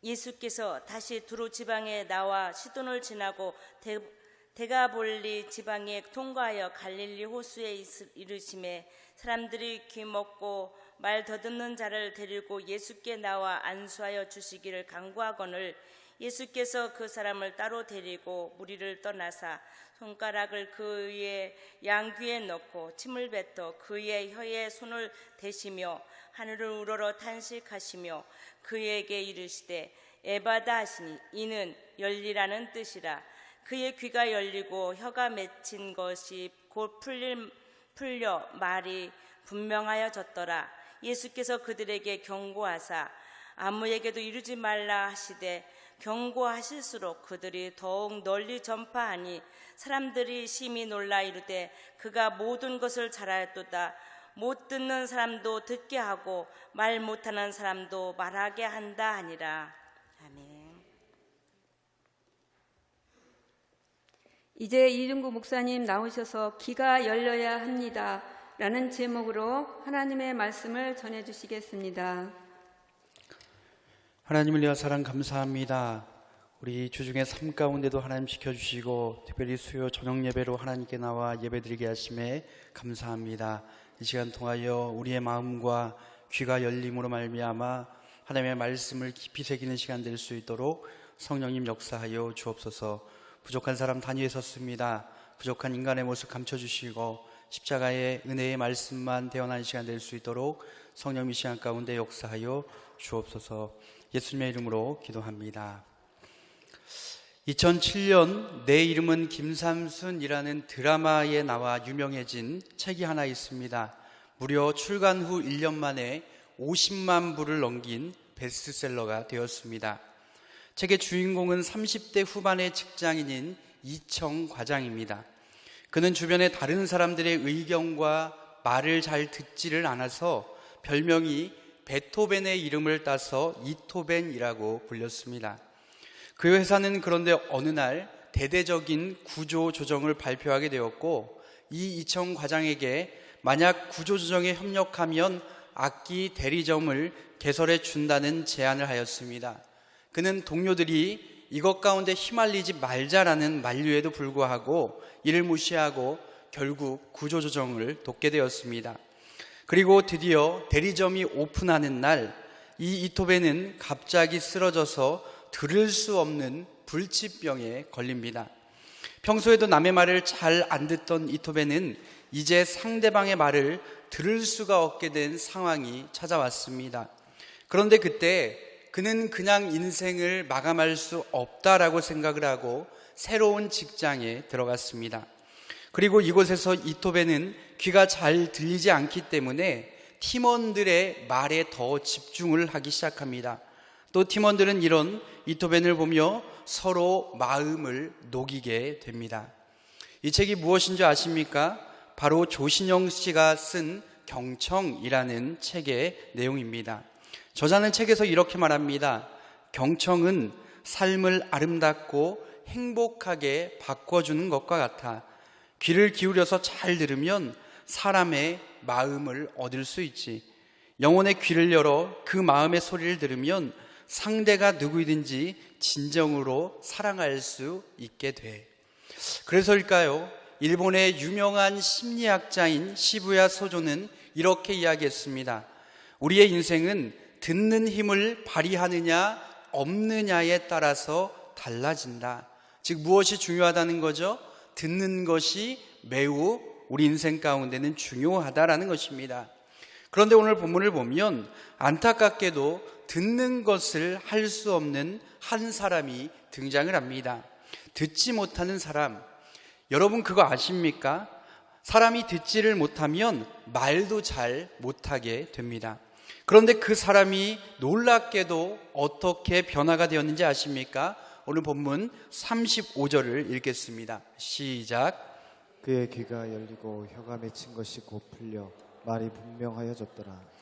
예수께서 다시 두로 지방에 나와 시돈을 지나고 데가볼리 지방에 통과하여 갈릴리 호수에 이르심에 사람들이 귀먹고 말 더듬는 자를 데리고 예수께 나와 안수하여 주시기를 간구하거늘 예수께서 그 사람을 따로 데리고 무리를 떠나사 손가락을 그의 양귀에 넣고 침을 뱉어 그의 혀에 손을 대시며 하늘을 우러러 탄식하시며 그에게 이르시되 에바다 하시니 이는 열리라는 뜻이라. 그의 귀가 열리고 혀가 맺힌 것이 곧 풀려 말이 분명하여졌더라. 예수께서 그들에게 경고하사 아무에게도 이르지 말라 하시되 경고하실수록 그들이 더욱 널리 전파하니 사람들이 심히 놀라 이르되 그가 모든 것을 잘하였도다. 못 듣는 사람도 듣게 하고 말 못하는 사람도 말하게 한다 하니라. 아멘. 이제 이중구 목사님 나오셔서 귀가 열려야 합니다 라는 제목으로 하나님의 말씀을 전해주시겠습니다. 하나님을 위한 사랑 감사합니다. 우리 주중의 삶 가운데도 하나님 지켜주시고 특별히 수요 저녁 예배로 하나님께 나와 예배드리게 하심에 감사합니다. 이 시간 통하여 우리의 마음과 귀가 열림으로 말미암아 하나님의 말씀을 깊이 새기는 시간 될 수 있도록 성령님 역사하여 주옵소서. 부족한 사람 단위에 섰습니다. 부족한 인간의 모습 감춰주시고 십자가의 은혜의 말씀만 대언하는 시간 될 수 있도록 성령 이 시간 가운데 역사하여 주옵소서. 예수님의 이름으로 기도합니다. 2007년 내 이름은 김삼순이라는 드라마에 나와 유명해진 책이 하나 있습니다. 무려 출간 후 1년 만에 50만 부를 넘긴 베스트셀러가 되었습니다. 책의 주인공은 30대 후반의 직장인인 이청 과장입니다. 그는 주변의 다른 사람들의 의견과 말을 잘 듣지를 않아서 별명이 베토벤의 이름을 따서 이토벤이라고 불렸습니다. 그 회사는 그런데 어느 날 대대적인 구조 조정을 발표하게 되었고 이 이청 과장에게 만약 구조 조정에 협력하면 악기 대리점을 개설해 준다는 제안을 하였습니다. 그는 동료들이 이것 가운데 휘말리지 말자라는 만류에도 불구하고 이를 무시하고 결국 구조 조정을 돕게 되었습니다. 그리고 드디어 대리점이 오픈하는 날 이 이토벤은 갑자기 쓰러져서 들을 수 없는 불치병에 걸립니다. 평소에도 남의 말을 잘 안 듣던 이토벤은 이제 상대방의 말을 들을 수가 없게 된 상황이 찾아왔습니다. 그런데 그때 그는 그냥 인생을 마감할 수 없다라고 생각을 하고 새로운 직장에 들어갔습니다. 그리고 이곳에서 이토벤은 귀가 잘 들리지 않기 때문에 팀원들의 말에 더 집중을 하기 시작합니다. 또 팀원들은 이런 이토벤을 보며 서로 마음을 녹이게 됩니다. 이 책이 무엇인지 아십니까? 바로 조신영 씨가 쓴 경청이라는 책의 내용입니다. 저자는 책에서 이렇게 말합니다. 경청은 삶을 아름답고 행복하게 바꿔주는 것과 같아. 귀를 기울여서 잘 들으면 사람의 마음을 얻을 수 있지. 영혼의 귀를 열어 그 마음의 소리를 들으면 상대가 누구이든지 진정으로 사랑할 수 있게 돼. 그래서일까요? 일본의 유명한 심리학자인 시부야 소조는 이렇게 이야기했습니다. 우리의 인생은 듣는 힘을 발휘하느냐 없느냐에 따라서 달라진다. 즉 무엇이 중요하다는 거죠? 듣는 것이 매우 우리 인생 가운데는 중요하다라는 것입니다. 그런데 오늘 본문을 보면 안타깝게도 듣는 것을 할 수 없는 한 사람이 등장을 합니다. 듣지 못하는 사람. 여러분 그거 아십니까? 사람이 듣지를 못하면 말도 잘 못하게 됩니다. 그런데 그 사람이 놀랍게도 어떻게 변화가 되었는지 아십니까? 오늘 본문 35절을 읽겠습니다. 시작. 그의 귀가 열리고 혀가 맺힌 것이 곧 풀려 말이 분명하여졌더라.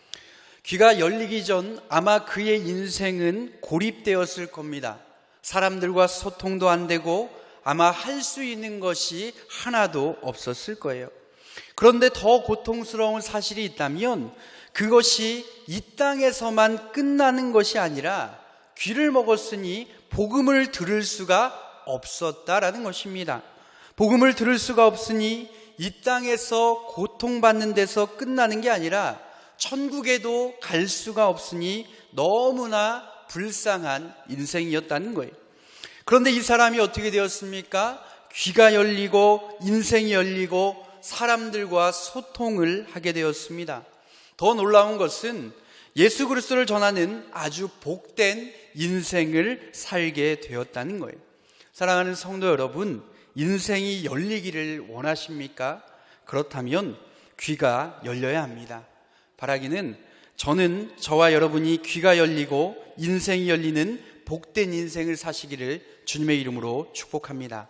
귀가 열리기 전 아마 그의 인생은 고립되었을 겁니다. 사람들과 소통도 안 되고 아마 할 수 있는 것이 하나도 없었을 거예요. 그런데 더 고통스러운 사실이 있다면 그것이 이 땅에서만 끝나는 것이 아니라 귀를 먹었으니 복음을 들을 수가 없었다라는 것입니다. 복음을 들을 수가 없으니 이 땅에서 고통받는 데서 끝나는 게 아니라 천국에도 갈 수가 없으니 너무나 불쌍한 인생이었다는 거예요. 그런데 이 사람이 어떻게 되었습니까? 귀가 열리고 인생이 열리고 사람들과 소통을 하게 되었습니다. 더 놀라운 것은 예수 그리스도를 전하는 아주 복된 인생을 살게 되었다는 거예요. 사랑하는 성도 여러분, 인생이 열리기를 원하십니까? 그렇다면 귀가 열려야 합니다. 바라기는 저는 저와 여러분이 귀가 열리고 인생이 열리는 복된 인생을 사시기를 주님의 이름으로 축복합니다.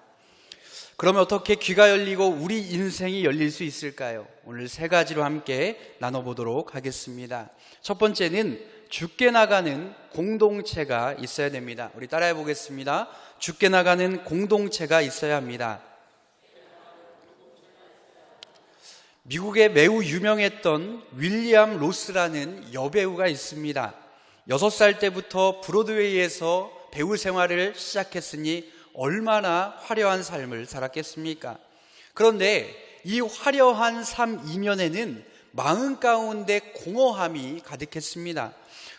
그러면 어떻게 귀가 열리고 우리 인생이 열릴 수 있을까요? 오늘 세 가지로 함께 나눠보도록 하겠습니다. 첫 번째는 죽게 나가는 공동체가 있어야 됩니다. 우리 따라해 보겠습니다. 죽게 나가는 공동체가 있어야 합니다. 미국에 매우 유명했던 윌리엄 로스라는 여배우가 있습니다. 6살 때부터 브로드웨이에서 배우 생활을 시작했으니 얼마나 화려한 삶을 살았겠습니까? 그런데 이 화려한 삶 이면에는 마음 가운데 공허함이 가득했습니다.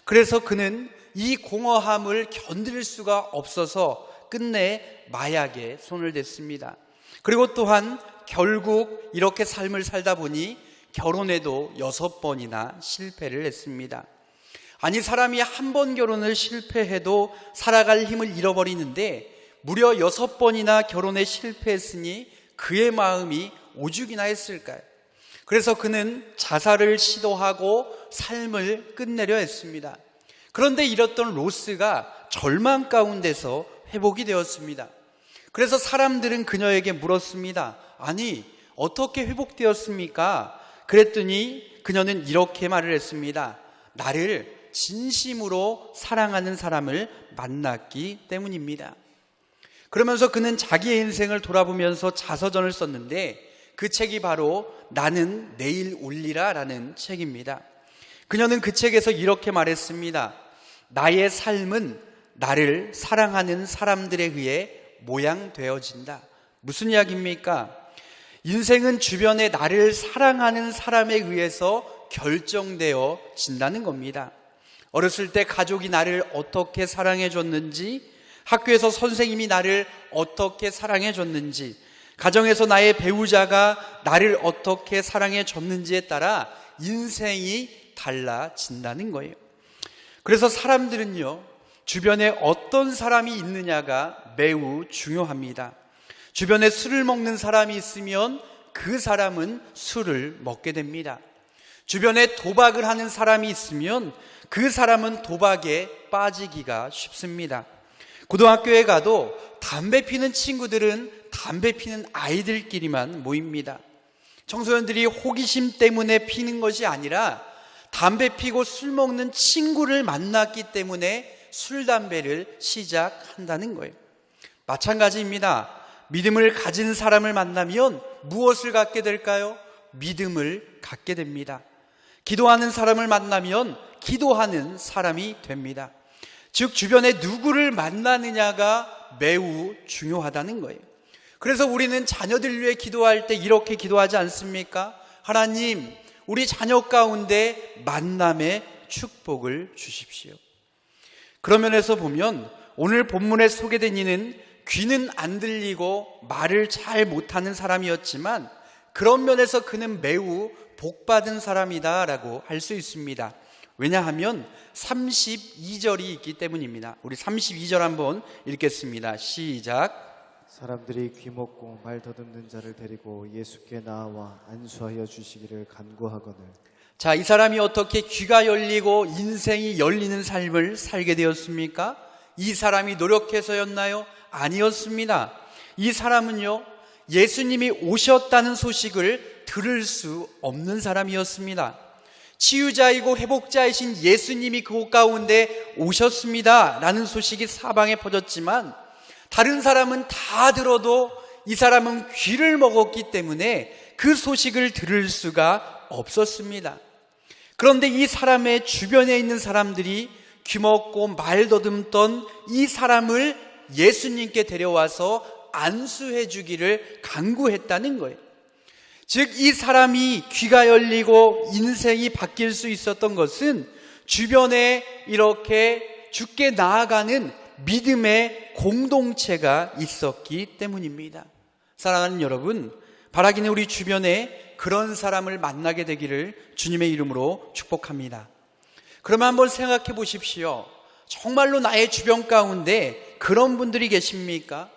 그래서 그는 이 공허함을 견딜 수가 없어서 끝내 마약에 손을 댔습니다. 그리고 또한 결국 이렇게 삶을 살다 보니 결혼에도 6번이나 실패를 했습니다. 아니, 사람이 한 번 결혼을 실패해도 살아갈 힘을 잃어버리는데 무려 6번이나 결혼에 실패했으니 그의 마음이 오죽이나 했을까요? 그래서 그는 자살을 시도하고 삶을 끝내려 했습니다. 그런데 이랬던 로스가 절망 가운데서 회복이 되었습니다. 그래서 사람들은 그녀에게 물었습니다. 아니, 어떻게 회복되었습니까? 그랬더니 그녀는 이렇게 말을 했습니다. 나를 진심으로 사랑하는 사람을 만났기 때문입니다. 그러면서 그는 자기의 인생을 돌아보면서 자서전을 썼는데 그 책이 바로 나는 내일 올리라 라는 책입니다. 그녀는 그 책에서 이렇게 말했습니다. 나의 삶은 나를 사랑하는 사람들에 의해 모양되어진다. 무슨 이야기입니까? 인생은 주변에 나를 사랑하는 사람에 의해서 결정되어진다는 겁니다. 어렸을 때 가족이 나를 어떻게 사랑해 줬는지, 학교에서 선생님이 나를 어떻게 사랑해 줬는지, 가정에서 나의 배우자가 나를 어떻게 사랑해 줬는지에 따라 인생이 달라진다는 거예요. 그래서 사람들은요, 주변에 어떤 사람이 있느냐가 매우 중요합니다. 주변에 술을 먹는 사람이 있으면 그 사람은 술을 먹게 됩니다. 주변에 도박을 하는 사람이 있으면 그 사람은 도박에 빠지기가 쉽습니다. 고등학교에 가도 담배 피는 친구들은 담배 피는 아이들끼리만 모입니다. 청소년들이 호기심 때문에 피는 것이 아니라 담배 피고 술 먹는 친구를 만났기 때문에 술, 담배를 시작한다는 거예요. 마찬가지입니다. 믿음을 가진 사람을 만나면 무엇을 갖게 될까요? 믿음을 갖게 됩니다. 기도하는 사람을 만나면 기도하는 사람이 됩니다. 즉, 주변에 누구를 만나느냐가 매우 중요하다는 거예요. 그래서 우리는 자녀들 위해 기도할 때 이렇게 기도하지 않습니까? 하나님, 우리 자녀 가운데 만남의 축복을 주십시오. 그런 면에서 보면 오늘 본문에 소개된 이는 귀는 안 들리고 말을 잘 못하는 사람이었지만 그런 면에서 그는 매우 복받은 사람이다라고 할 수 있습니다. 왜냐하면 32절이 있기 때문입니다. 우리 32절 한번 읽겠습니다. 시작. 사람들이 귀먹고 말 더듬는 자를 데리고 예수께 나와 안수하여 주시기를 간구하거늘. 자, 이 사람이 어떻게 귀가 열리고 인생이 열리는 삶을 살게 되었습니까? 이 사람이 노력해서였나요? 아니었습니다. 이 사람은요, 예수님이 오셨다는 소식을 들을 수 없는 사람이었습니다. 치유자이고 회복자이신 예수님이 그곳 가운데 오셨습니다 라는 소식이 사방에 퍼졌지만 다른 사람은 다 들어도 이 사람은 귀를 먹었기 때문에 그 소식을 들을 수가 없었습니다. 그런데 이 사람의 주변에 있는 사람들이 귀먹고 말 더듬던 이 사람을 예수님께 데려와서 안수해 주기를 간구했다는 거예요. 즉 이 사람이 귀가 열리고 인생이 바뀔 수 있었던 것은 주변에 이렇게 주께 나아가는 믿음의 공동체가 있었기 때문입니다. 사랑하는 여러분, 바라기는 우리 주변에 그런 사람을 만나게 되기를 주님의 이름으로 축복합니다. 그러면 한번 생각해 보십시오. 정말로 나의 주변 가운데 그런 분들이 계십니까?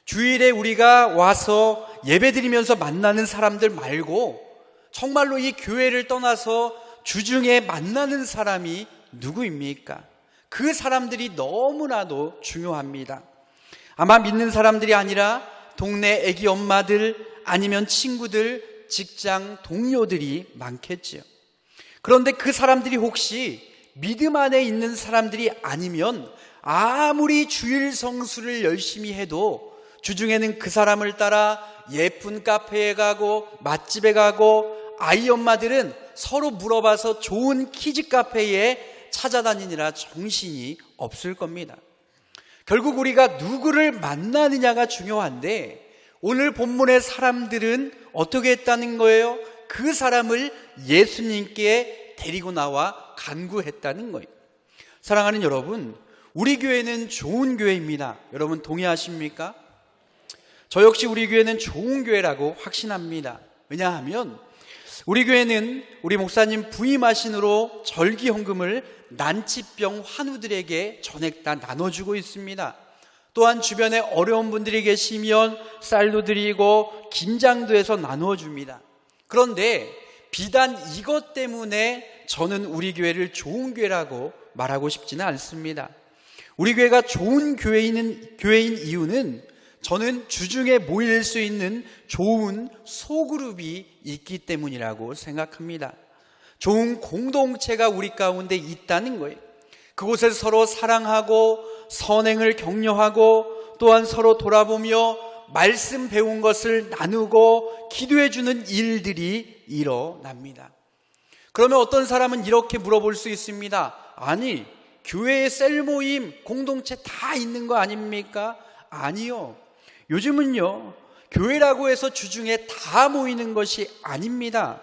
주일에 우리가 와서 예배드리면서 만나는 사람들 말고 정말로 이 교회를 떠나서 주중에 만나는 사람이 누구입니까? 그 사람들이 너무나도 중요합니다. 아마 믿는 사람들이 아니라 동네 애기 엄마들 아니면 친구들, 직장 동료들이 많겠지요. 그런데 그 사람들이 혹시 믿음 안에 있는 사람들이 아니면 아무리 주일 성수를 열심히 해도 주중에는 그 사람을 따라 예쁜 카페에 가고 맛집에 가고 아이 엄마들은 서로 물어봐서 좋은 키즈 카페에 찾아다니느라 정신이 없을 겁니다. 결국 우리가 누구를 만나느냐가 중요한데 오늘 본문의 사람들은 어떻게 했다는 거예요? 그 사람을 예수님께 데리고 나와 간구했다는 거예요. 사랑하는 여러분, 우리 교회는 좋은 교회입니다. 여러분 동의하십니까? 저 역시 우리 교회는 좋은 교회라고 확신합니다. 왜냐하면 우리 교회는 우리 목사님 부임하신으로 절기헌금을 난치병 환우들에게 전액 다 나눠주고 있습니다. 또한 주변에 어려운 분들이 계시면 쌀도 드리고 김장도 해서 나누어 줍니다. 그런데 비단 이것 때문에 저는 우리 교회를 좋은 교회라고 말하고 싶지는 않습니다. 우리 교회가 좋은 교회인 이유는 저는 주중에 모일 수 있는 좋은 소그룹이 있기 때문이라고 생각합니다. 좋은 공동체가 우리 가운데 있다는 거예요. 그곳에서 서로 사랑하고 선행을 격려하고 또한 서로 돌아보며 말씀 배운 것을 나누고 기도해 주는 일들이 일어납니다. 그러면 어떤 사람은 이렇게 물어볼 수 있습니다. 아니, 교회에 셀 모임, 공동체 다 있는 거 아닙니까? 아니요. 요즘은요, 교회라고 해서 주중에 다 모이는 것이 아닙니다.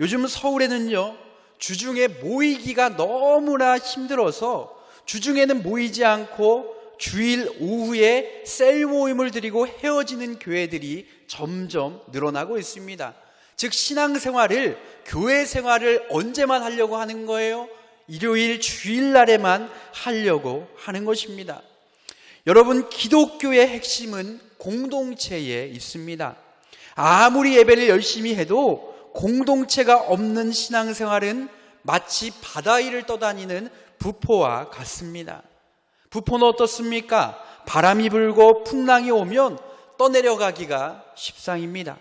요즘 서울에는요, 주중에 모이기가 너무나 힘들어서 주중에는 모이지 않고 주일 오후에 셀 모임을 드리고 헤어지는 교회들이 점점 늘어나고 있습니다. 즉 신앙생활을, 교회 생활을 언제만 하려고 하는 거예요? 일요일 주일날에만 하려고 하는 것입니다. 여러분, 기독교의 핵심은 공동체에 있습니다. 아무리 예배를 열심히 해도 공동체가 없는 신앙생활은 마치 바다 위를 떠다니는 부포와 같습니다. 부포는 어떻습니까? 바람이 불고 풍랑이 오면 떠내려가기가 십상입니다.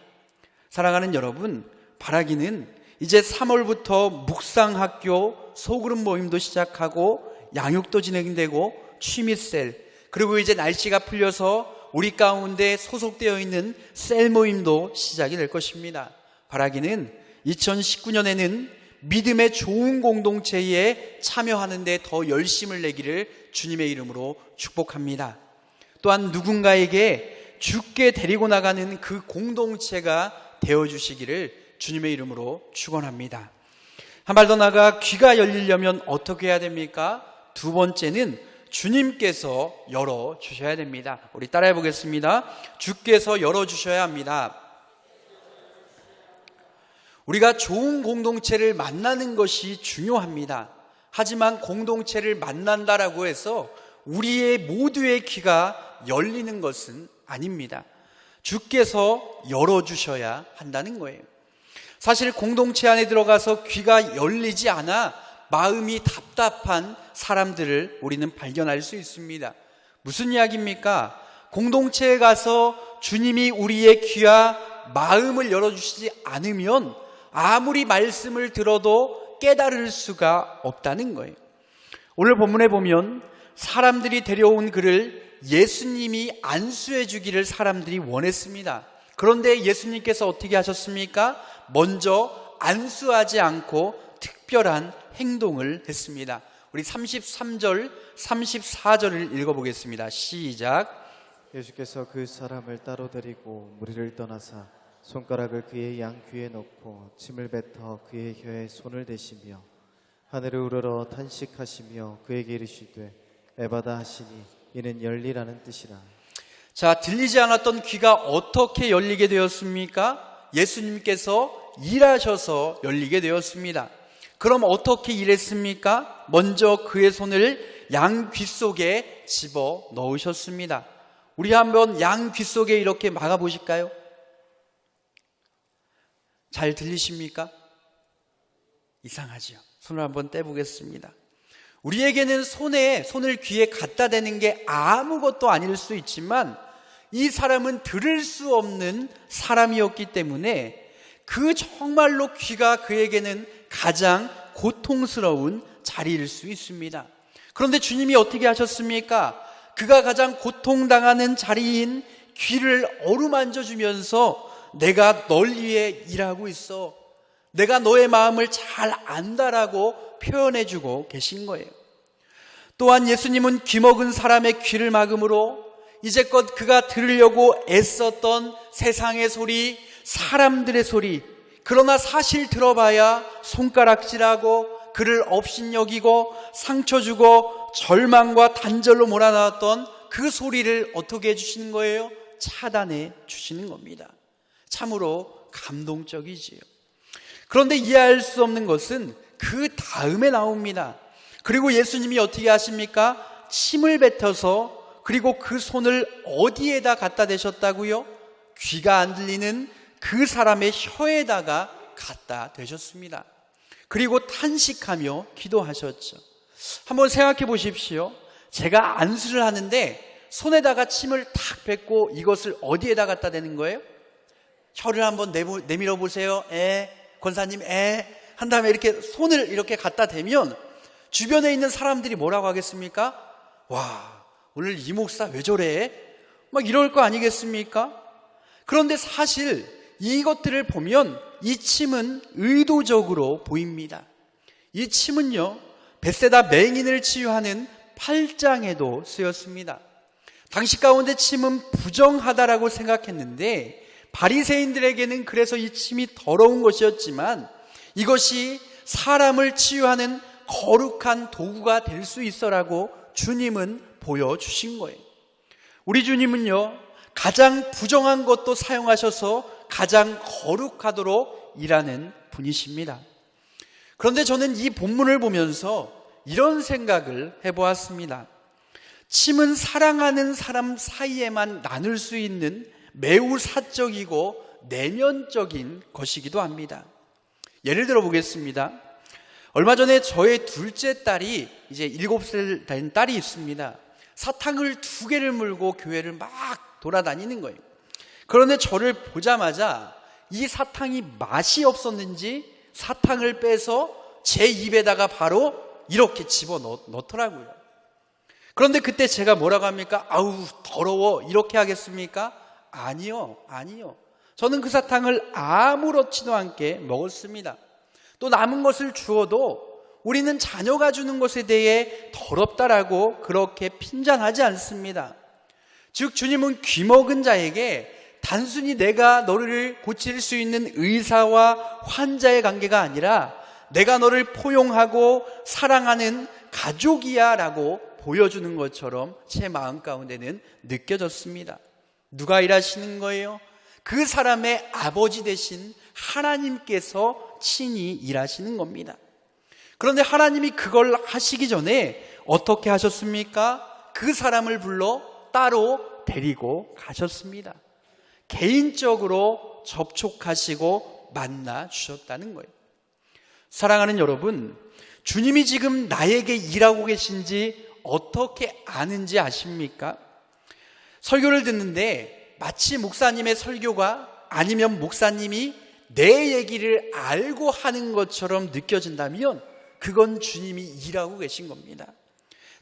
사랑하는 여러분, 바라기는 이제 3월부터 묵상학교 소그룹 모임도 시작하고 양육도 진행되고 취미셀, 그리고 이제 날씨가 풀려서 우리 가운데 소속되어 있는 셀 모임도 시작이 될 것입니다. 바라기는 2019년에는 믿음의 좋은 공동체에 참여하는 데 더 열심을 내기를 주님의 이름으로 축복합니다. 또한 누군가에게 주께 데리고 나가는 그 공동체가 되어주시기를 주님의 이름으로 축원합니다. 한 발 더 나가 귀가 열리려면 어떻게 해야 됩니까? 두 번째는 주님께서 열어주셔야 됩니다. 우리 따라해 보겠습니다. 주께서 열어주셔야 합니다. 우리가 좋은 공동체를 만나는 것이 중요합니다. 하지만 공동체를 만난다라고 해서 우리의 모두의 귀가 열리는 것은 아닙니다. 주께서 열어주셔야 한다는 거예요. 사실 공동체 안에 들어가서 귀가 열리지 않아 마음이 답답한 사람들을 우리는 발견할 수 있습니다. 무슨 이야기입니까? 공동체에 가서 주님이 우리의 귀와 마음을 열어주시지 않으면 아무리 말씀을 들어도 깨달을 수가 없다는 거예요. 오늘 본문에 보면 사람들이 데려온 그를 예수님이 안수해 주기를 사람들이 원했습니다. 그런데 예수님께서 어떻게 하셨습니까? 먼저 안수하지 않고 특별한 행동을 했습니다. 우리 우리 33절, 34절을 읽어보겠습니다. 시작. 예수께서 그 사람을 따로 데리고 무리를 떠나사 손가락을 그의 양 귀에 넣고 침을 뱉어 그의 혀에 손을 대시며 하늘을 우러러 탄식하시며 그에게 이르시되 에바다 하시니 이는 열리라는 뜻이라. 자, 들리지 않았던 귀가 어떻게 열리게 되었습니까? 예수님께서 일하셔서 열리게 되었습니다. 그럼 어떻게 일했습니까? 먼저 그의 손을 양 귀 속에 집어 넣으셨습니다. 우리 한번 양 귀 속에 이렇게 막아 보실까요? 잘 들리십니까? 이상하죠. 손을 한번 떼보겠습니다. 우리에게는 손을 귀에 갖다 대는 게 아무것도 아닐 수 있지만 이 사람은 들을 수 없는 사람이었기 때문에 그 정말로 귀가 그에게는 가장 고통스러운 자리일 수 있습니다. 그런데 주님이 어떻게 하셨습니까? 그가 가장 고통당하는 자리인 귀를 어루만져 주면서 내가 널 위해 일하고 있어. 내가 너의 마음을 잘 안다라고 표현해주고 계신 거예요. 또한 예수님은 귀먹은 사람의 귀를 막음으로 이제껏 그가 들으려고 애썼던 세상의 소리, 사람들의 소리, 그러나 사실 들어봐야 손가락질하고 그를 업신여기고 상처 주고 절망과 단절로 몰아넣었던 그 소리를 어떻게 해주시는 거예요? 차단해 주시는 겁니다. 참으로 감동적이지요. 그런데 이해할 수 없는 것은 그 다음에 나옵니다. 그리고 예수님이 어떻게 하십니까? 침을 뱉어서 그리고 그 손을 어디에다 갖다 대셨다고요? 귀가 안 들리는 그 사람의 혀에다가 갖다 대셨습니다. 그리고 탄식하며 기도하셨죠. 한번 생각해 보십시오. 제가 안수를 하는데 손에다가 침을 탁 뱉고 이것을 어디에다 갖다 대는 거예요? 혀를 한번 내밀어 보세요. 권사님 한 다음에 이렇게 손을 이렇게 갖다 대면 주변에 있는 사람들이 뭐라고 하겠습니까? 와, 오늘 이 목사 왜 저래? 막 이럴 거 아니겠습니까? 그런데 사실 이것들을 보면 이 침은 의도적으로 보입니다. 이 침은요, 벳세다 맹인을 치유하는 8장에도 쓰였습니다. 당시 가운데 침은 부정하다라고 생각했는데 바리새인들에게는 그래서 이 침이 더러운 것이었지만 이것이 사람을 치유하는 거룩한 도구가 될 수 있어라고 주님은 보여주신 거예요. 우리 주님은요, 가장 부정한 것도 사용하셔서 가장 거룩하도록 일하는 분이십니다. 그런데 저는 이 본문을 보면서 이런 생각을 해보았습니다. 침은 사랑하는 사람 사이에만 나눌 수 있는 매우 사적이고 내면적인 것이기도 합니다. 예를 들어 보겠습니다. 얼마 전에 저의 둘째 딸이 이제 7살 된 딸이 있습니다. 사탕을 2개를 물고 교회를 막 돌아다니는 거예요. 그런데 저를 보자마자 이 사탕이 맛이 없었는지 사탕을 빼서 제 입에다가 바로 이렇게 집어 넣더라고요. 그런데 그때 제가 뭐라고 합니까? 아우 더러워 이렇게 하겠습니까? 아니요. 저는 그 사탕을 아무렇지도 않게 먹었습니다. 또 남은 것을 주어도 우리는 자녀가 주는 것에 대해 더럽다라고 그렇게 핀잔하지 않습니다. 즉 주님은 귀먹은 자에게 단순히 내가 너를 고칠 수 있는 의사와 환자의 관계가 아니라 내가 너를 포용하고 사랑하는 가족이야 라고 보여주는 것처럼 제 마음 가운데는 느껴졌습니다. 누가 일하시는 거예요? 그 사람의 아버지 되신 하나님께서 친히 일하시는 겁니다. 그런데 하나님이 그걸 하시기 전에 어떻게 하셨습니까? 그 사람을 불러 따로 데리고 가셨습니다. 개인적으로 접촉하시고 만나 주셨다는 거예요. 사랑하는 여러분, 주님이 지금 나에게 일하고 계신지 어떻게 아는지 아십니까? 설교를 듣는데 마치 목사님의 설교가 아니면 목사님이 내 얘기를 알고 하는 것처럼 느껴진다면 그건 주님이 일하고 계신 겁니다.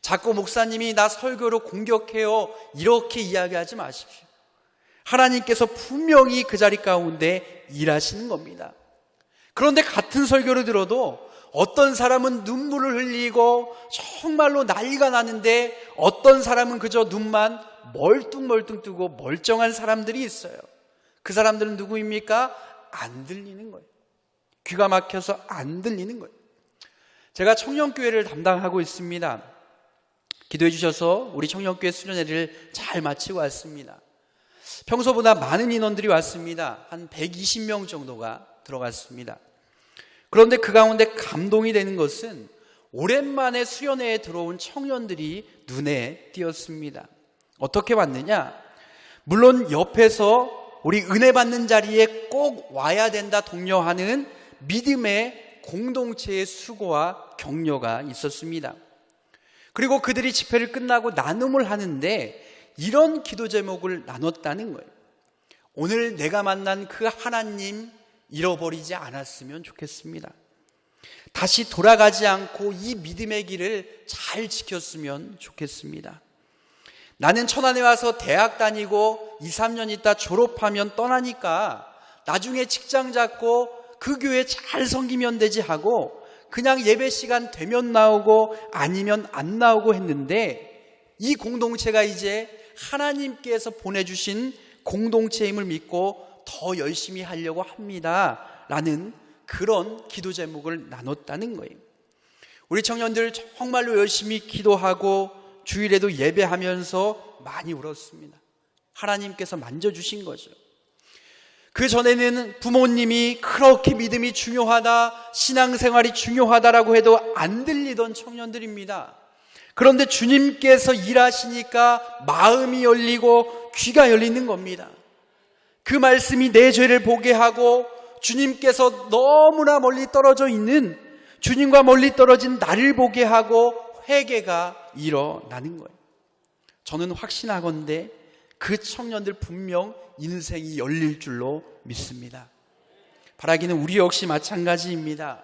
자꾸 목사님이 나 설교로 공격해요 이렇게 이야기하지 마십시오. 하나님께서 분명히 그 자리 가운데 일하시는 겁니다. 그런데 같은 설교를 들어도 어떤 사람은 눈물을 흘리고 정말로 난리가 나는데 어떤 사람은 그저 눈만 멀뚱멀뚱 뜨고 멀쩡한 사람들이 있어요. 그 사람들은 누구입니까? 안 들리는 거예요. 귀가 막혀서 안 들리는 거예요. 제가 청년교회를 담당하고 있습니다. 기도해 주셔서 우리 청년교회 수련회를 잘 마치고 왔습니다. 평소보다 많은 인원들이 왔습니다. 한 120명 정도가 들어갔습니다. 그런데 그 가운데 감동이 되는 것은 오랜만에 수련회에 들어온 청년들이 눈에 띄었습니다. 어떻게 봤느냐? 물론 옆에서 우리 은혜 받는 자리에 꼭 와야 된다 독려하는 믿음의 공동체의 수고와 격려가 있었습니다. 그리고 그들이 집회를 끝나고 나눔을 하는데 이런 기도 제목을 나눴다는 거예요. 오늘 내가 만난 그 하나님 잃어버리지 않았으면 좋겠습니다. 다시 돌아가지 않고 이 믿음의 길을 잘 지켰으면 좋겠습니다. 나는 천안에 와서 대학 다니고 2, 3년 있다 졸업하면 떠나니까 나중에 직장 잡고 그 교회 잘 섬기면 되지 하고 그냥 예배 시간 되면 나오고 아니면 안 나오고 했는데 이 공동체가 이제 하나님께서 보내주신 공동체임을 믿고 더 열심히 하려고 합니다 라는 그런 기도 제목을 나눴다는 거예요. 우리 청년들 정말로 열심히 기도하고 주일에도 예배하면서 많이 울었습니다. 하나님께서 만져주신 거죠. 그 전에는 부모님이 그렇게 믿음이 중요하다, 신앙생활이 중요하다라고 해도 안 들리던 청년들입니다. 그런데 주님께서 일하시니까 마음이 열리고 귀가 열리는 겁니다. 그 말씀이 내 죄를 보게 하고 주님께서 너무나 멀리 떨어져 있는, 주님과 멀리 떨어진 나를 보게 하고 회개가 일어나는 거예요. 저는 확신하건대 그 청년들 분명 인생이 열릴 줄로 믿습니다. 바라기는 우리 역시 마찬가지입니다.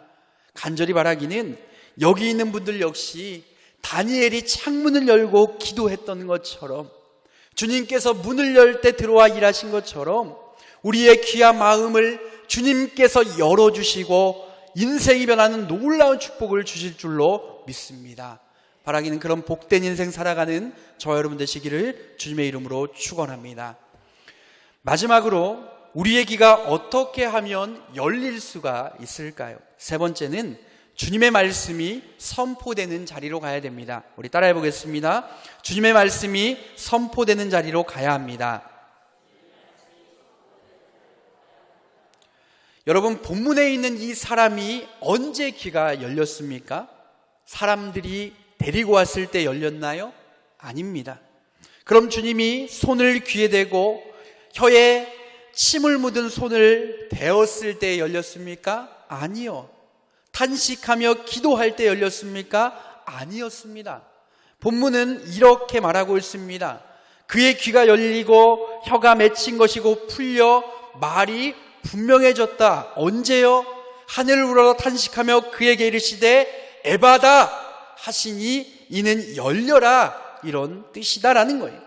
간절히 바라기는 여기 있는 분들 역시 다니엘이 창문을 열고 기도했던 것처럼, 주님께서 문을 열 때 들어와 일하신 것처럼 우리의 귀와 마음을 주님께서 열어주시고 인생이 변하는 놀라운 축복을 주실 줄로 믿습니다. 바라기는 그런 복된 인생 살아가는 저와 여러분 되시기를 주님의 이름으로 축원합니다. 마지막으로 우리의 귀가 어떻게 하면 열릴 수가 있을까요? 세 번째는 주님의 말씀이 선포되는 자리로 가야 됩니다. 우리 따라해 보겠습니다. 주님의 말씀이 선포되는 자리로 가야 합니다. 여러분, 본문에 있는 이 사람이 언제 귀가 열렸습니까? 사람들이 데리고 왔을 때 열렸나요? 아닙니다. 그럼 주님이 손을 귀에 대고 혀에 침을 묻은 손을 대었을 때 열렸습니까? 아니요. 탄식하며 기도할 때 열렸습니까? 아니었습니다. 본문은 이렇게 말하고 있습니다. 그의 귀가 열리고 혀가 맺힌 것이고 풀려 말이 분명해졌다. 언제요? 하늘을 우러러 탄식하며 그에게 이르시되 에바다 하시니 이는 열려라, 이런 뜻이다라는 거예요.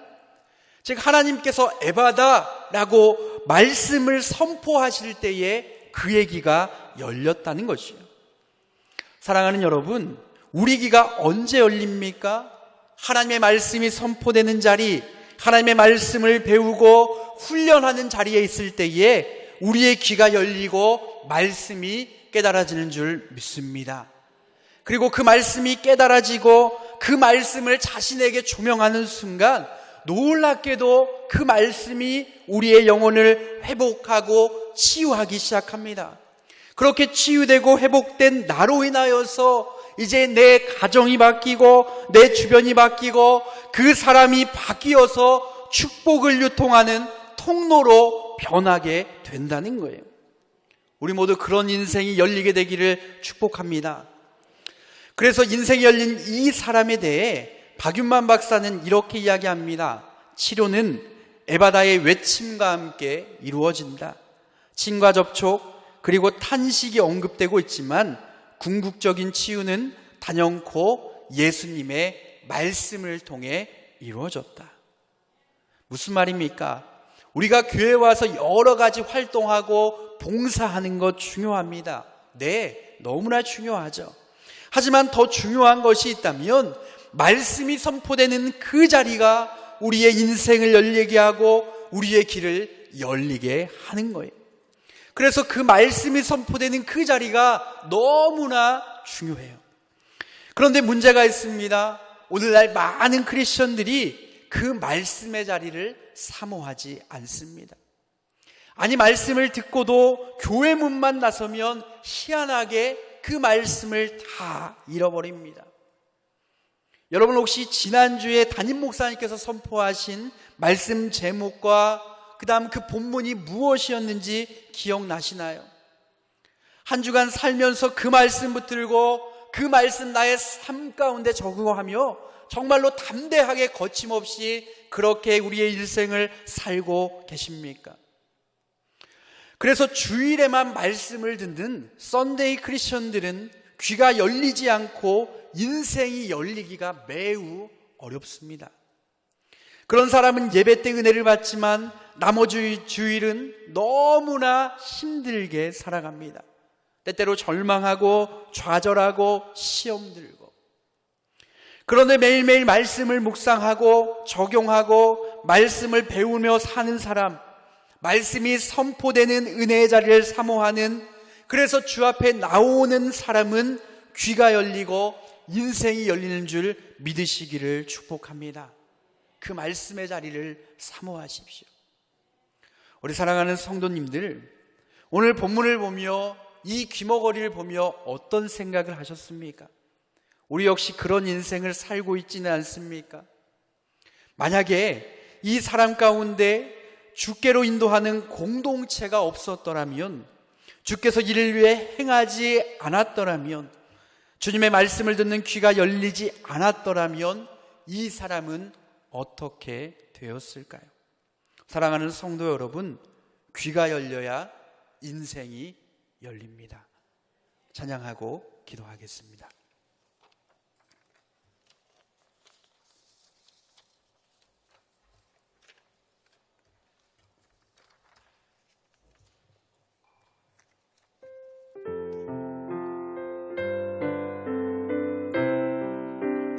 즉 하나님께서 에바다라고 말씀을 선포하실 때에 그의 귀가 열렸다는 것이에요. 사랑하는 여러분, 우리 귀가 언제 열립니까? 하나님의 말씀이 선포되는 자리, 하나님의 말씀을 배우고 훈련하는 자리에 있을 때에 우리의 귀가 열리고 말씀이 깨달아지는 줄 믿습니다. 그리고 그 말씀이 깨달아지고 그 말씀을 자신에게 조명하는 순간 놀랍게도 그 말씀이 우리의 영혼을 회복하고 치유하기 시작합니다. 그렇게 치유되고 회복된 나로 인하여서 이제 내 가정이 바뀌고 내 주변이 바뀌고 그 사람이 바뀌어서 축복을 유통하는 통로로 변하게 된다는 거예요. 우리 모두 그런 인생이 열리게 되기를 축복합니다. 그래서 인생이 열린 이 사람에 대해 박윤만 박사는 이렇게 이야기합니다. 치료는 에바다의 외침과 함께 이루어진다. 침과 접촉 그리고 탄식이 언급되고 있지만 궁극적인 치유는 단연코 예수님의 말씀을 통해 이루어졌다. 무슨 말입니까? 우리가 교회에 와서 여러 가지 활동하고 봉사하는 것 중요합니다. 네, 너무나 중요하죠. 하지만 더 중요한 것이 있다면 말씀이 선포되는 그 자리가 우리의 인생을 열리게 하고 우리의 길을 열리게 하는 거예요. 그래서 그 말씀이 선포되는 그 자리가 너무나 중요해요. 그런데 문제가 있습니다. 오늘날 많은 크리스천들이 그 말씀의 자리를 사모하지 않습니다. 아니, 말씀을 듣고도 교회 문만 나서면 희한하게 그 말씀을 다 잃어버립니다. 여러분, 혹시 지난주에 담임 목사님께서 선포하신 말씀 제목과 그 다음 그 본문이 무엇이었는지 기억나시나요? 한 주간 살면서 그 말씀 붙들고 그 말씀 나의 삶 가운데 적용하며 정말로 담대하게 거침없이 그렇게 우리의 일생을 살고 계십니까? 그래서 주일에만 말씀을 듣는 썬데이 크리스천들은 귀가 열리지 않고 인생이 열리기가 매우 어렵습니다. 그런 사람은 예배 때 은혜를 받지만 나머지 주일은 너무나 힘들게 살아갑니다. 때때로 절망하고 좌절하고 시험 들고. 그런데 매일매일 말씀을 묵상하고 적용하고 말씀을 배우며 사는 사람, 말씀이 선포되는 은혜의 자리를 사모하는, 그래서 주 앞에 나오는 사람은 귀가 열리고 인생이 열리는 줄 믿으시기를 축복합니다. 그 말씀의 자리를 사모하십시오. 우리 사랑하는 성도님들, 오늘 본문을 보며 이 귀머거리를 보며 어떤 생각을 하셨습니까? 우리 역시 그런 인생을 살고 있지는 않습니까? 만약에 이 사람 가운데 주께로 인도하는 공동체가 없었더라면, 주께서 이를 위해 행하지 않았더라면, 주님의 말씀을 듣는 귀가 열리지 않았더라면 이 사람은 어떻게 되었을까요? 사랑하는 성도 여러분, 귀가 열려야 인생이 열립니다. 찬양하고 기도하겠습니다.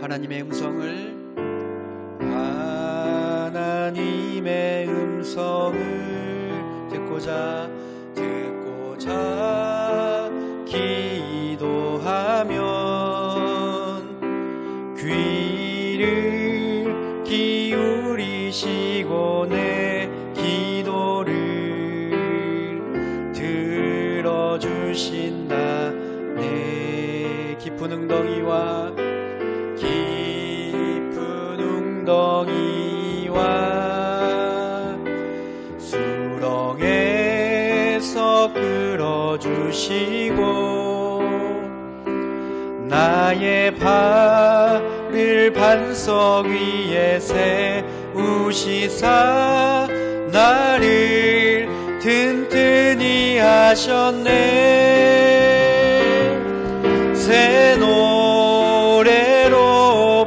하나님의 음성을 듣고자 기도하면 귀를 기울이시고 내 기도를 들어주신다. 내 깊은 웅덩이와 수렁에서 끌어주시고 나의 발을 반석 위에 세우시사 나를 든든히 하셨네. 새 노래로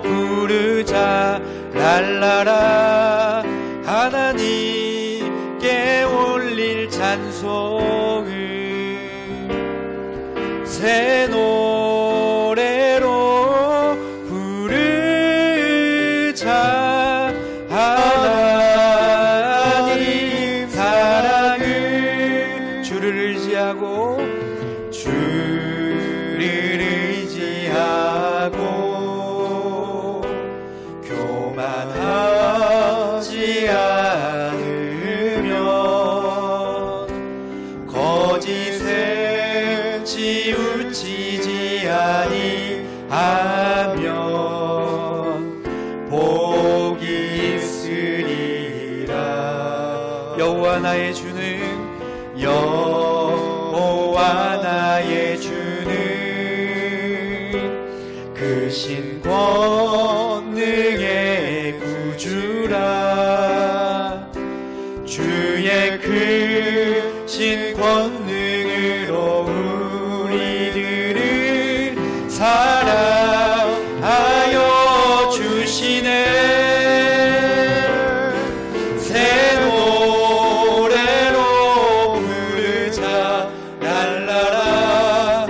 부르자 랄라라. 하나님께 올릴 찬송을 새 노래로 부르자. 하나님 사랑을 주를 의지하고 교만하지 않으면 거짓에 치우치지 아니하면 복이 있으리라. 여호와 나의 주는 여호와 나의 주는 크신 권능의 구주라. 주의 크신 권능으로 우리들을 사랑하여 주시네. 새 노래로 부르자 랄라라.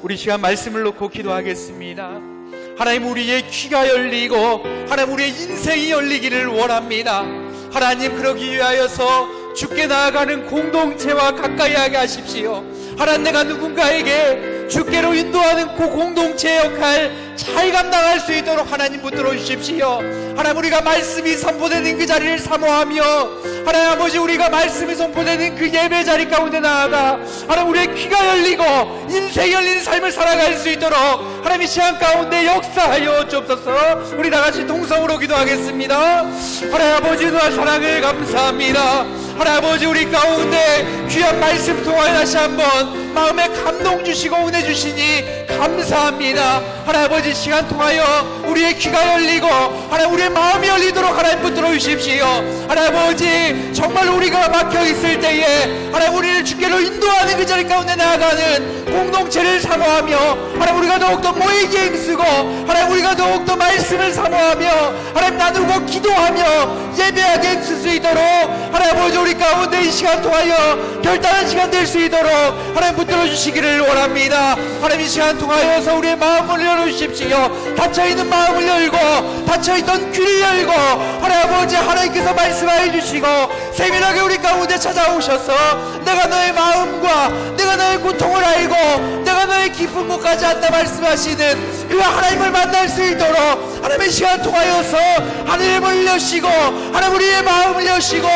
우리 시간 말씀을 놓고 기도하겠습니다. 하나님, 우리의 귀가 열리고 하나님 우리의 인생이 열리기를 원합니다. 하나님, 그러기 위하여서 주께 나아가는 공동체와 가까이 하게 하십시오. 하나님, 내가 누군가에게 주께로 인도하는 그 공동체의 역할 잘 감당할 수 있도록 하나님 붙들어 주십시오. 하나님, 우리가 말씀이 선포되는 그 자리를 사모하며 하나님 아버지, 우리가 말씀이 선포되는 그 예배 자리 가운데 나아가 하나님 우리의 귀가 열리고 인생이 열리는 삶을 살아갈 수 있도록 하나님 이 시간 가운데 역사하여 주옵소서. 우리 다같이 동성으로 기도하겠습니다. 하나님 아버지, 너의 사랑을 감사합니다. 하나님 아버지, 우리 가운데 귀한 말씀 통하여 다시 한번 마음에 감동 주시고 은혜 주시니 감사합니다. 하나님 아버지, 시간 통하여 우리의 귀가 열리고 하나님 우리의 마음이 열리도록 하나님 붙들어 주십시오. 하나님 아버지, 정말 우리가 막혀 있을 때에 하나님 우리를 주께로 인도하는 그 자리 가운데 나아가는 공동체를 사모하며 하나님 우리가 더욱더 모이기에 힘쓰고 하나님 우리가 더욱더 말씀을 사모하며 하나님 나누고 기도하며 예배하게 힘쓸 수 있도록 하나님 아버지, 우리 가운데 이 시간 통하여 결단한 시간 될 수 있도록 하나님 붙들어 주시기를 원합니다. 하나님, 이 시간 통하여서 우리의 마음을 열어주십시오. 닫혀있는 마음을 열고 닫혀있던 귀를 열고 하나님 아버지, 하나님께서 말씀하여 주시고 세밀하게 우리 가운데 찾아오셔서 내가 너의 마음과 내가 너의 고통을 알고 내가 너의 깊은 곳까지 안다 말씀하시는 그 하나님을 만날 수 있도록 하나님의 시간 통하여서 하나님을 여시고 하나님 우리의 마음을 여시고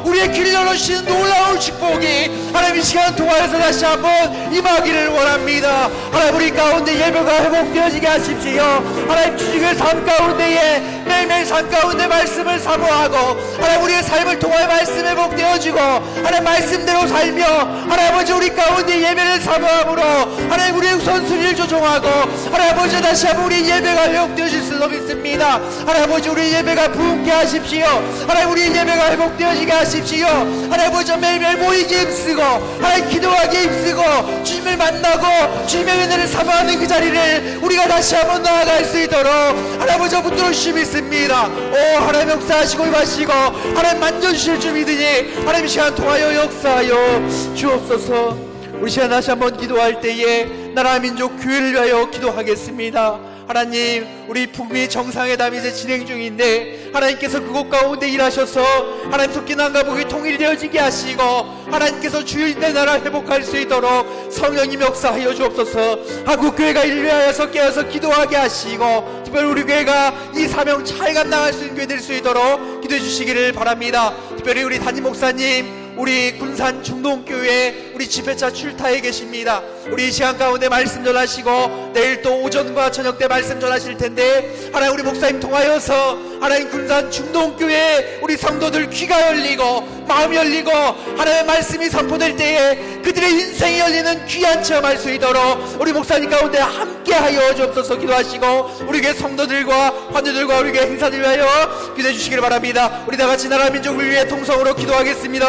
우리의 길을 열어주시는 놀라운 축복이 하나님 이 시간 통하여서 다시 한번 임하기를 원합니다. 하나님, 우리 가운데 예배가 회복되어지게 하십시오. 하나님, 주중의 삶 가운데에 매일매일 삶 가운데 말씀을 사모하고 하나님 우리의 삶을 통하여 말씀 회복되어지고 하나님 말씀대로 살며 하나님 아버지, 우리 가운데 예배를 사모함으로 하나님 우리의 우선순위를 조정하고 하나님 아버지, 다시 한번 우리 예배가 회복되어질 수도 믿습니다. 하나님 아버지, 우리 예배가 부흥케 하십시오. 하나님, 우리 예배가 회복되어지게 하십시오. 하나님 아버지, 매일매일 모이기 힘쓰고 하나님 기도하기 힘쓰고 주님을 만나고 주님의 은혜를 사모하는 그 자리를 우리가 다시 한번 나아갈 수 있도록 하나님 아버지 붙들어 주시 믿습니다. 오 하나님, 역사하시고 임하시고 하나님 만져주실 줄 믿으니 하나님 이 시간 통하여 역사하여 주옵소서. 우리 시간 다시 한번 기도할 때에 나라 민족 교회를 위하여 기도하겠습니다. 하나님, 우리 북미 정상회담이 이제 진행 중인데 하나님께서 그곳 가운데 일하셔서 하나님 속기 남가북이 통일되어지게 하시고 하나님께서 주인의 나라 회복할 수 있도록 성령님 역사하여 주옵소서. 한국교회가 이를 위하여서 깨어서 기도하게 하시고 특별히 우리 교회가 이 사명 잘 감당할 수 있는 교회 될 수 있도록 기도해 주시기를 바랍니다. 특별히 우리 담임 목사님, 우리 군산 중동교회 우리 집회차 출타에 계십니다. 우리 이 시간 가운데 말씀 전하시고 내일 또 오전과 저녁 때 말씀 전하실 텐데 하나님 우리 목사님 통하여서 하나님 군산 중동교회 우리 성도들 귀가 열리고 마음이 열리고 하나님의 말씀이 선포될 때에 그들의 인생이 열리는 귀한 체험할 수 있도록 우리 목사님 가운데 함께하여 주옵소서. 기도하시고 우리 교회 성도들과 환우들과 우리 교회 행사들 위하여 기도해 주시기를 바랍니다. 우리 다같이 나라 민족을 위해 통성으로 기도하겠습니다.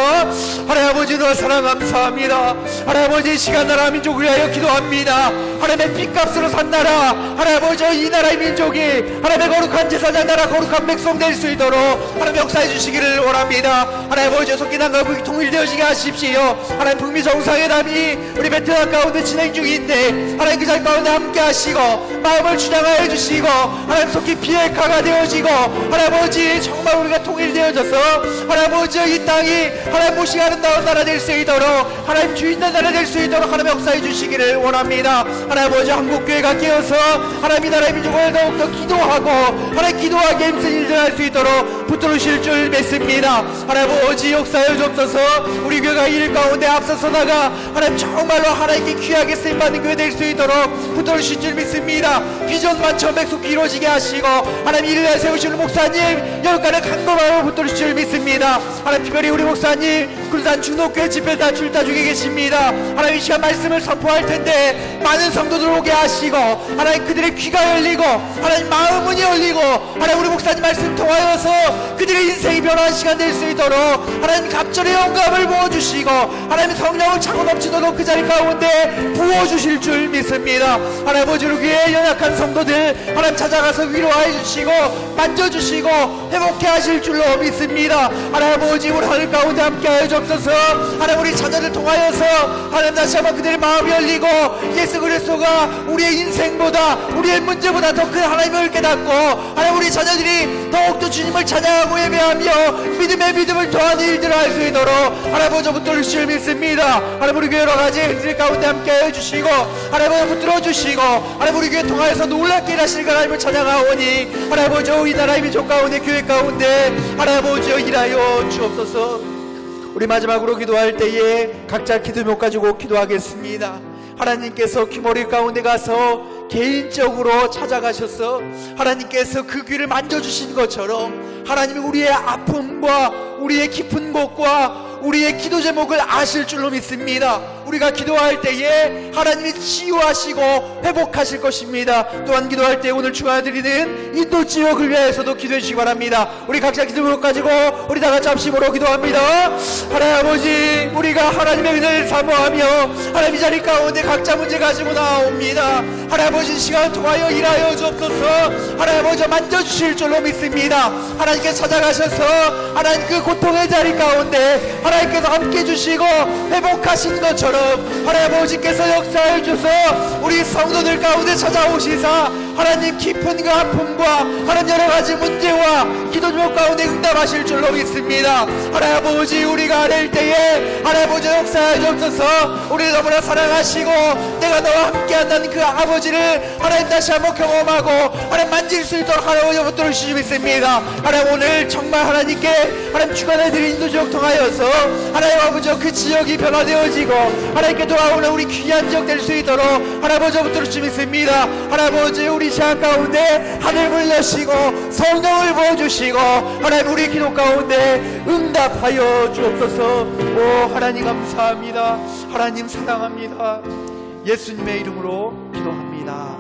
하나님 아버지, 너의 사랑 감사합니다. 하나님 아버지, 이 시간 나라 민족을 위하여 기도합니다. 하나님의 핏값으로 산 나라, 하나님 아버지, 이 나라의 민족이 하나님의 거룩한 제사장 나라 거룩한 백성 될 수 있도록 하나님 역사해 주시기를 원합니다. 하나님 아버지, 속기난 가국이 통일되어지게 하십시오. 하나님 북미 정상회담이 우리 베트남 가운데 진행 중인데 하나님 그 자리 가운데 함께 하시고 마음을 주장하여 주시고 하나님 속히 비핵화가 되어지고 하나님 아버지, 정말 우리가 통일되어져서 하나님 아버지, 이 땅이 하나님 모시기 아름다운 나라 될 수 있도록 하나님 주인된 나라 될 수 있도록 하나님 역사해 주시기를 원합니다. 하나님 아버지, 한국교회가 깨어서 하나님 이 나라의 민족을 더욱더 기도하고 하나님 기도하게 힘쓴 일들 할 수 있도록 붙들으실 줄 믿습니다. 하나님 아버지, 역사해 주옵소서. 우리 교회가 일 가운데 앞서서 나가 하나님 정말로 하나님께 귀하게 쓰임받는 교회 될 수 있도록 붙들으실 줄 믿습니다. 비전 만천 백속히 이루어지게 하시고 하나님 이를 위해 세우시는 목사님 열간을 강건하고 붙들으실 줄 믿습니다. 하나님 특별히 우리 목사님 군산 중동교회 집회다 출타 중에 계십니다. 하나님 이 시간 말씀을 선포할 텐데 많은 성도들 오게 하시고 하나님 그들의 귀가 열리고 하나님 마음문이 열리고 하나님 우리 목사님 말씀 통하여서 그들의 인생이 변화한 시간 될 수 있도록 하나님 갑절의 영감을 부어주시고 하나님 성령을 차고 넘치도록 그 자리 가운데 부어주실 줄 믿습니다. 하나님 아버지 우리 교회의 연약한 성도들 하나님 찾아가서 위로해 주시고 만져주시고 회복해 하실 줄로 믿습니다. 하나님 아버지 우리 하늘 가운데 함께하여 주옵소서. 하나님 우리 자녀를 통하여서 하나님 다시 한번 그들의 마음이 열리고 예수 그리스도가 우리의 인생보다 우리의 문제보다 더 큰 하나님을 깨닫고 하나님 우리 자녀들이 더욱더 주님을 찬양하고 예배하며 믿음의 믿음을 더하는 일들을 할 수 있도록 하나님 아버지 붙들어 주실 믿습니다. 하나님 우리 교회 여러 가지 일들 가운데 함께하여 주시고 하나님 아버지 붙들어 주시고 하나님 우리 교회 통하여서 놀랍게 일하실 하나님을 찬양하오니 하나님 아버지 이 나라의 민족 가운데 교회 가운데 하나님 아버지 일하여 주옵소서. 우리 마지막으로 기도할 때에 각자 기도목 가지고 기도하겠습니다. 하나님께서 귀머리 가운데 가서 개인적으로 찾아가셔서 하나님께서 그 귀를 만져주신 것처럼 하나님이 우리의 아픔과 우리의 깊은 곳과 우리의 기도 제목을 아실 줄로 믿습니다. 우리가 기도할 때에 하나님이 치유하시고 회복하실 것입니다. 또한 기도할 때 오늘 축하드리는 인도 지역을 위해서도 기도해 주시기 바랍니다. 우리 각자 기도를 가지고 우리 다 같이 합심으로 기도합니다. 하나님 아버지 우리가 하나님의 은혜를 사모하며 하나님 이 자리 가운데 각자 문제 가지고 나옵니다. 하나님 아버지 시간 통하여 일하여 주옵소서. 하나님 아버지 만져주실 줄로 믿습니다. 하나님께 찾아가셔서 하나님 그 고통의 자리 가운데 하나님께서 함께 주시고 회복하신 것처럼 하나님 아버지께서 역사해 주셔서 우리 성도들 가운데 찾아오시사 하나님 깊은 그 아픔과 하나님 여러 가지 문제와 기도 제목 가운데 응답하실 줄로 믿습니다. 하나님 아버지 우리가 아랠 때에 하나님 아버지 역사해 주셔서 우리를 너무나 사랑하시고 내가 너와 함께한다는 그 아버지를 하나님 다시 한번 경험하고 하나님 만질 수 있도록 하나님 아버지 붙들어 주시기 믿습니다. 하나님 오늘 정말 하나님께 하나님 주관해드린 인도 지역 통하여서 하나님 아버지 그 지역이 변화되어지고 하나님께 돌아오는 우리 귀한 지역 될 수 있도록 하나님 아버지 붙들어 주시기 믿습니다. 하나님 아버지 우리 시간 가운데 하늘을 여시고 성령을 부어주시고 하나님 우리 기도 가운데 응답하여 주옵소서. 오 하나님 감사합니다. 하나님 사랑합니다. 예수님의 이름으로 기도합니다.